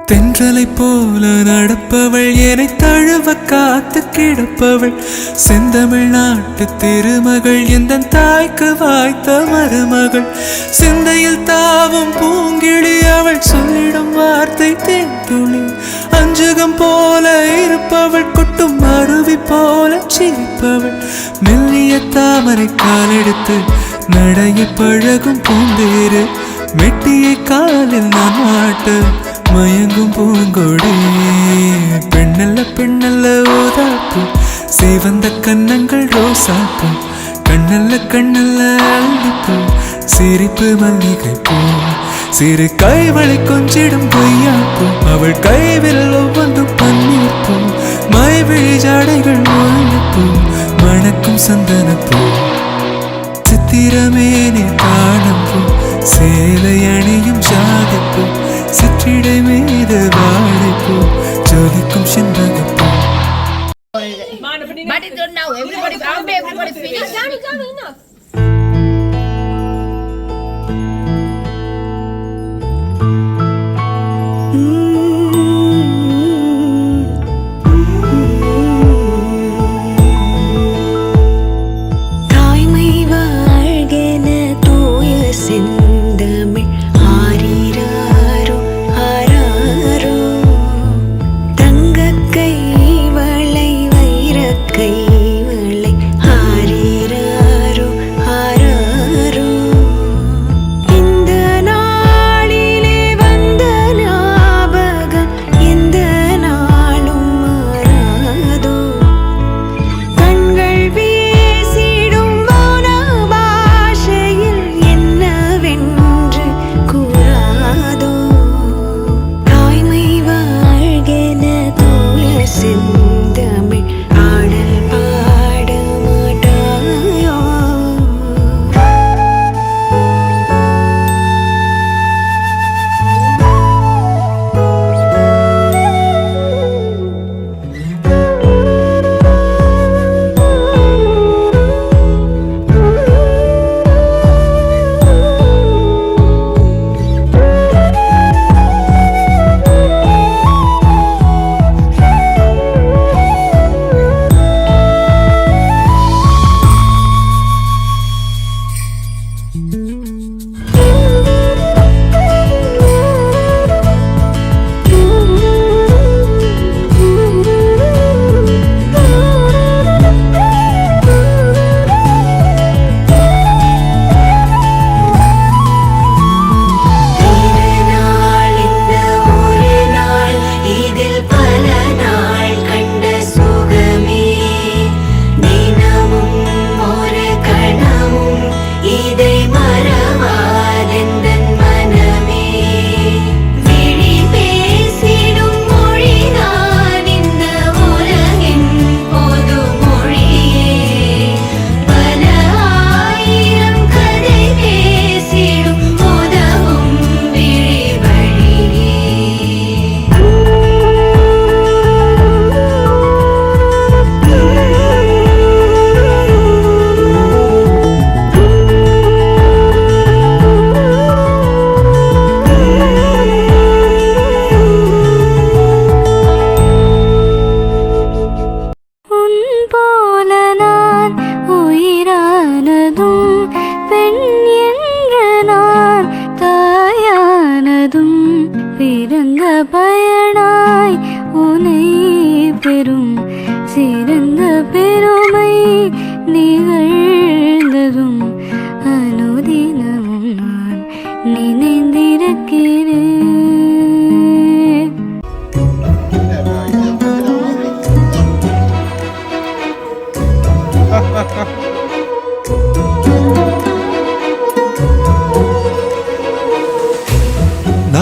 தென்றலை போல நடப்பவள் என்னை தழுவ காத்து கிடப்பவள் செந்தமிழ்நாட்டு திருமகள் எந்த தாய்க்கு வாய்த்த மருமகள் சிந்தையில் தாவும் பூங்கிழி அவள் சொல்லிடும் வார்த்தை தேன்துளி அஞ்சுகம் போல இருப்பவள் கொட்டும் அருவி போல சிரிப்பவள் மெல்லிய தாமரை காலெடுத்து நடைய பழகும் பூந்தேறு மெட்டியை காலில் நான் மாட்ட மயங்கும் பூங்கொடி பெண்ணல்ல பெண்ணல்ல ஓதாப்பு சேவந்த கன்னங்கள் ரோசாப்பு கண்ணல்ல கண்ணல்ல அள்ளிப்பூ சிரிப்பு மல்லிகை பூ சிறு கைவளை கொஞ்சிடும் கொய்யாப்பூ அவள் கைவில் ஒவ்வொன்றும் பன்னீர் பூ மைவிழி ஜாடைகள் முல்லைப்பூ மணக்கும் சந்தனப்பூ சித்திரமேனே காணப்பூ சேலை அணியும் ஜாதிப்பூ சிற்றிடை மீது வாழைப்பூ ஜொலிக்கும் செண்பகப்பூ. But it don't know. Everybody finish. Enough.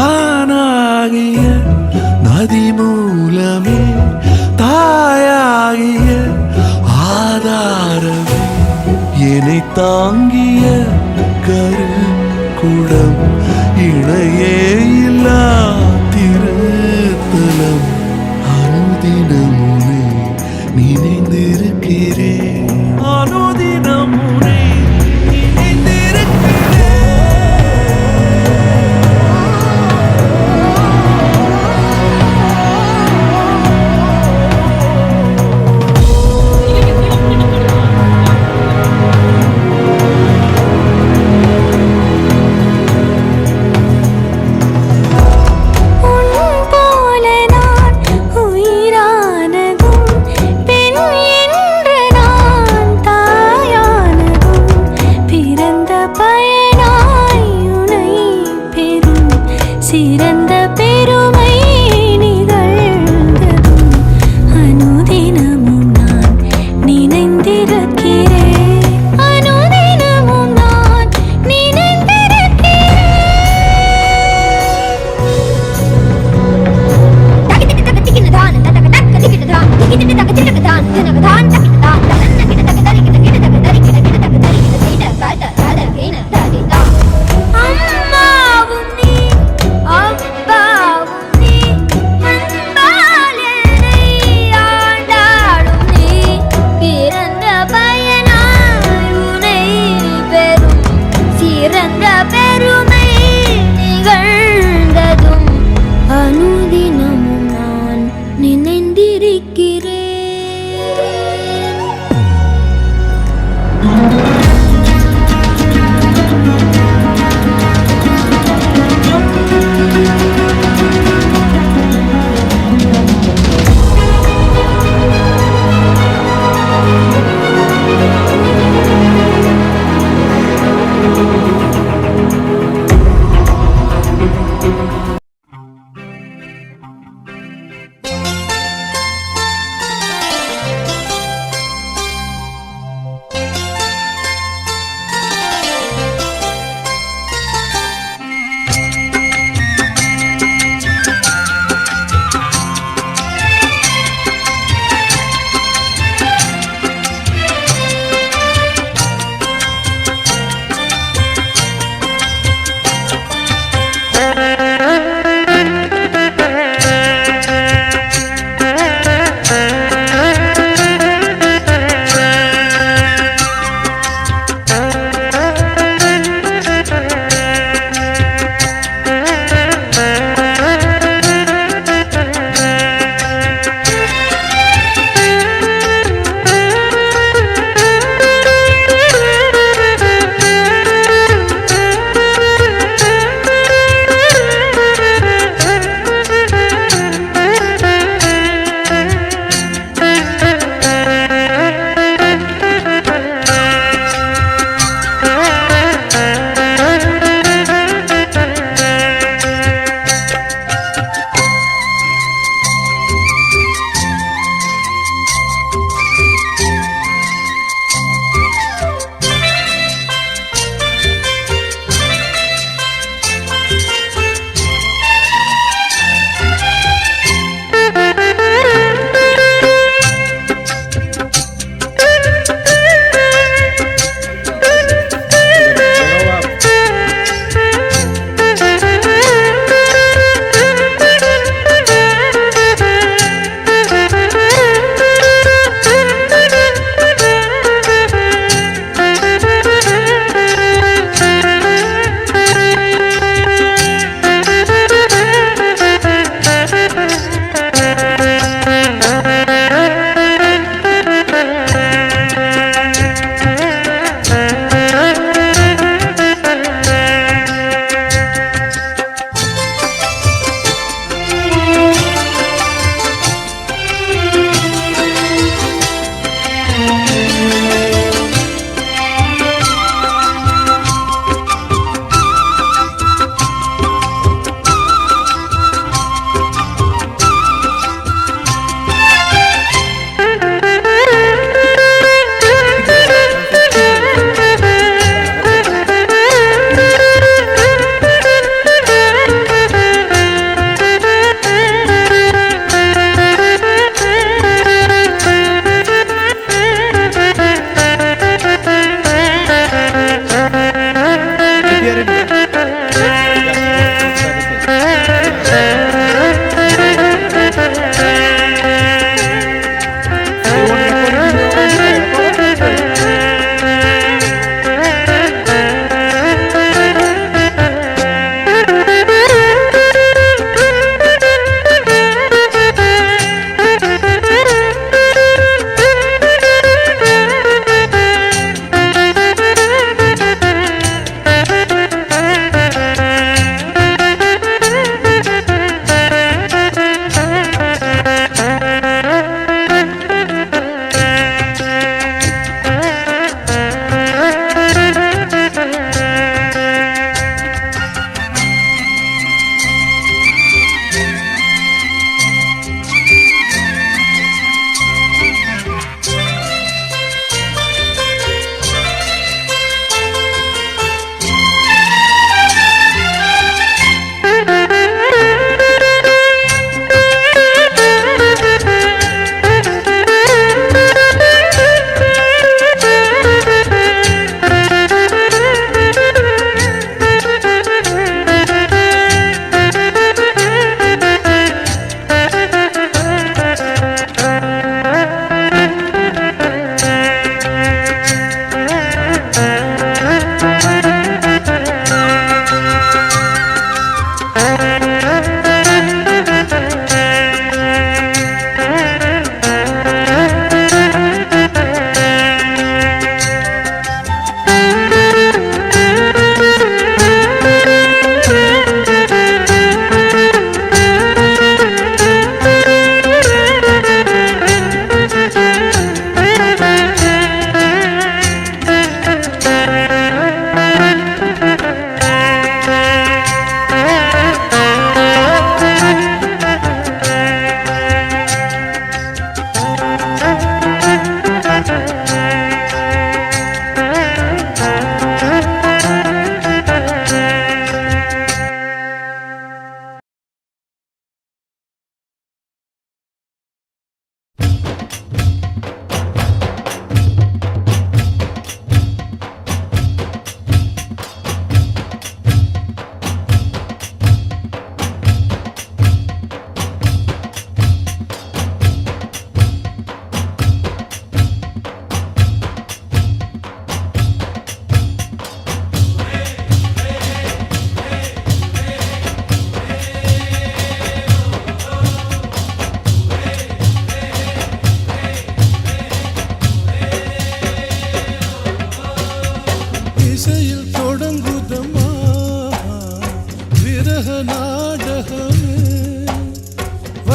நானாகிய நதி மூலமே தாயாகிய ஆதாரமே என்னை தாங்கிய கருக்குடம் இணையே இல்லா திருத்தலம் அனுதினமுனை நினைந்திருக்கிறேன் அனுதினமுனை நினைந்திருக்கிறேன்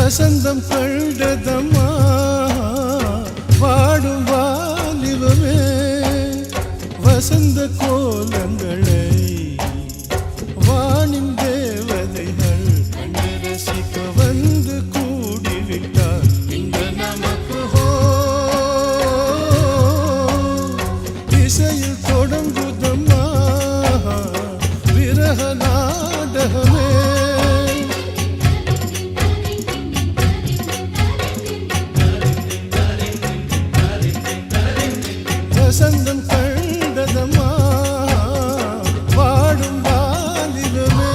வசந்தம் கண்டதம்மா வாடும் வாலிபமே வசந்த கோலங்களை வானின் தேவதைகள் கண்டு ரசிக்க வந்து கூடிவிட்டார் இந்த நமக்கு இசையில் தொடங்குதம்மா விரக நாடகமே வசந்தம் கண்டதம்மா வாடும் வாலிபமே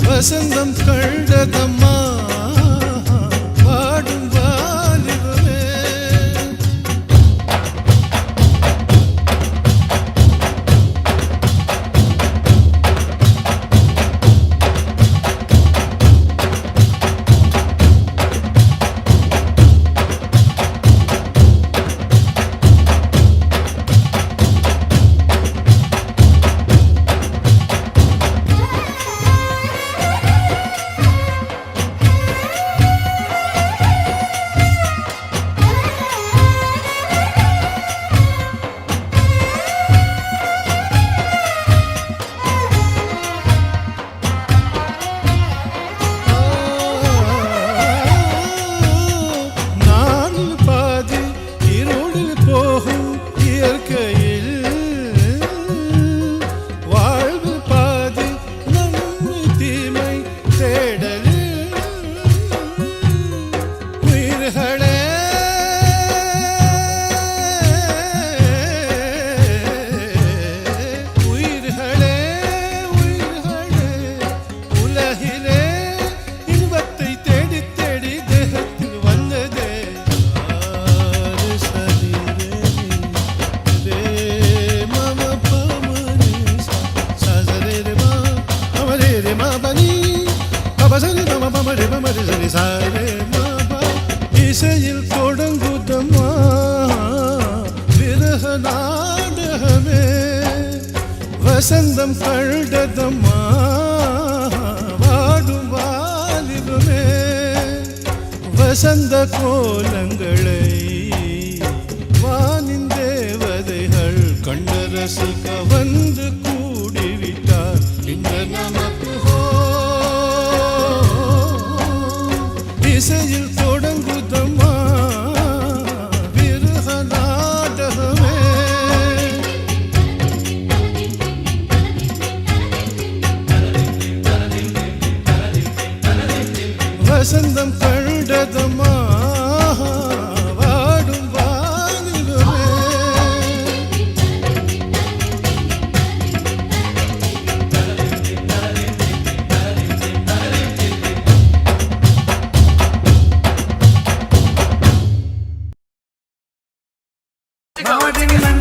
வசந்தம் கண்டதம்மா வாடும் வாலிபமே இசையில் தொடங்குதம்மா விரக நாடகமே வசந்தம் கண்டதம்மா வாடும் வாலிபமே வசந்த கோலங்களை வானின் தேவதைகள் கண்டு ரசிக்க வந்து கூடிவிட்டார் இந்த நமக்கு இசையில் தொடங்குதம்மா விரக நாடகமே வசந்தம் கண்டதம்மா வாடும் வாலிபமே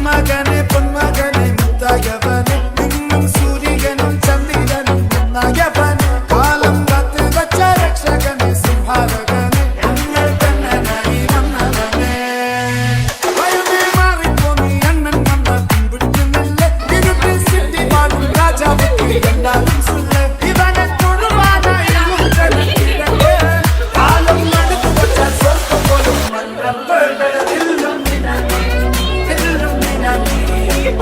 மகனே பொன்மகனே முத்தாயவனே இன்னும் சூரியனும் சந்திரனும் முன்னாயவனே காலம் காத்து வச்ச ரட்சகனே சிம்ஹாரகனே உங்கள் கண்ணனாய் வந்தவனே பயமே மாறிப்போனி அண்ணன் வந்தா பின்புட்டு மெல்ல இருட்டில் சிட்டி வாழும் ராஜாவுக்கு எல்லாரும் சொல்ல இவனை தொழுவான இன்னும் கணக்கிடவே காலம் நடுத்து வச்ச சொர்க்க போலும் மன்றம் தில்லும் மினானி தில்லும் மினானி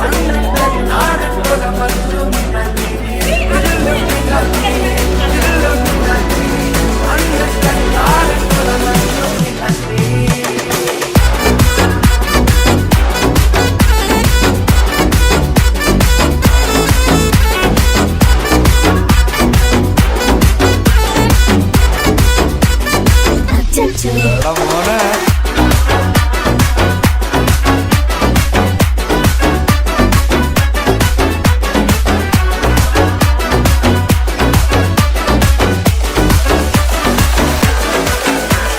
அண்ணன் நாடன் போல மன்றம் மினானி தில்லும் மினானி தில்லும் மினானி அண்ணன் நாடன் போல மன்றம் மினானி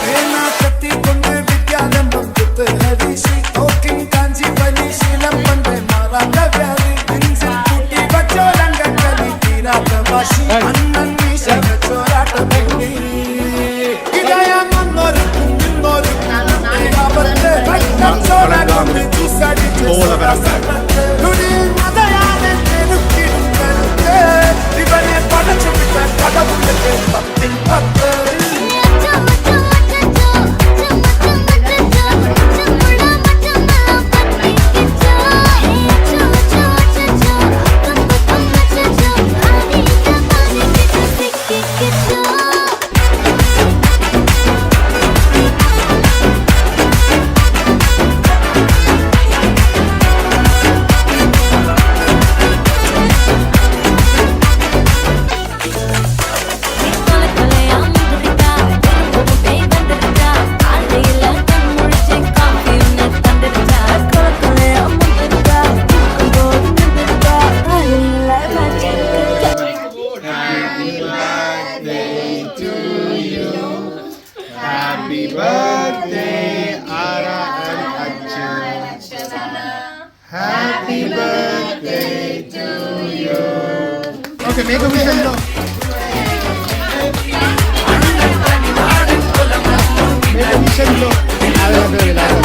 வேணா கத்தி கொண்டு வித்யாரம்பம் குத்து ஹரிஷி தோக்கின் காஞ்சி பலி சீலம் பண்ற மாறாத வியாதி நெஞ்சில் கூட்டி வச்சோரங்க கலி தீராத வாசி அண்ணன் மீச வச்சோராட்ட பண்ணி இதயம் முன்னொருக்கும் இன்னொருக்கும் ஆபத்து ரத்தம் சோழ கொண்டு தூசடிச்சு நுடி மதையான தெருக்கிடும் கருத்து இவனை படைச்சு விட்ட கடவுளுக்கு பத்தின் பத்து Okay, make a vision now. Make a vision now.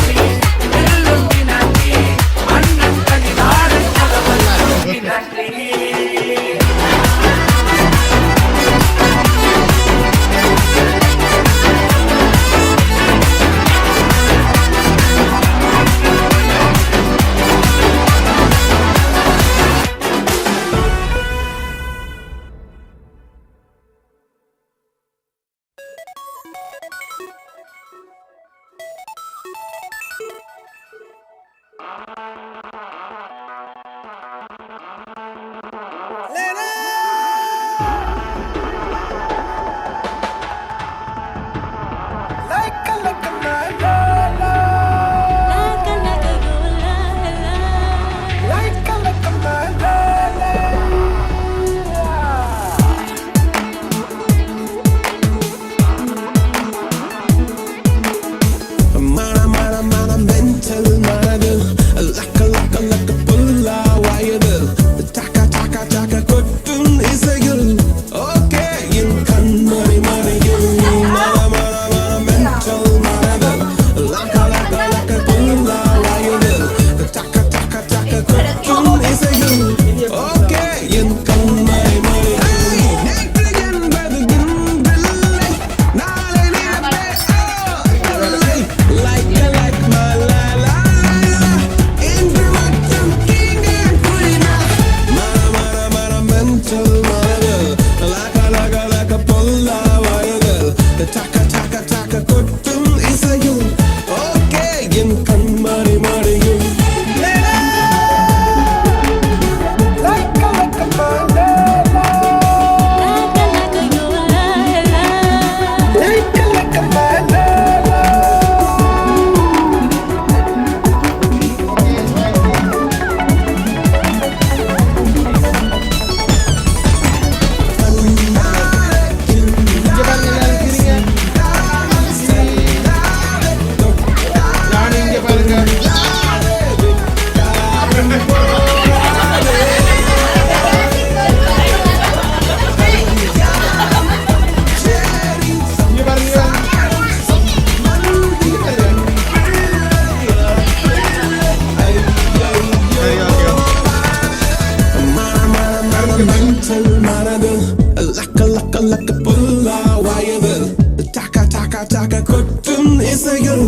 இசையில்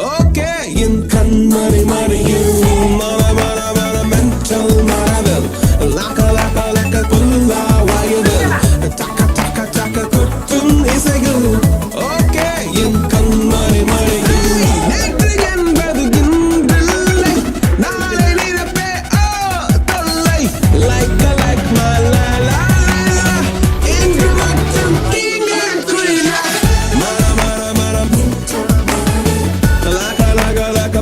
ஓகே என் கண்மணி மறியும் மர மர மர மென்டல் மரவில் லாக்க லாக்க லாக்க கொல்லா வயதில் டக்க டக்க டக்க கொட்டும் இசையில் ஓகே என் கண்மணி மறியும் நேற்று என்பது இன்றில்லை நாளை நினைப்பே தொல்லை லைக் லைக் மலா லா இன்று மட்டும் இங்கே குயிலா மர மர மரம் laka laka laka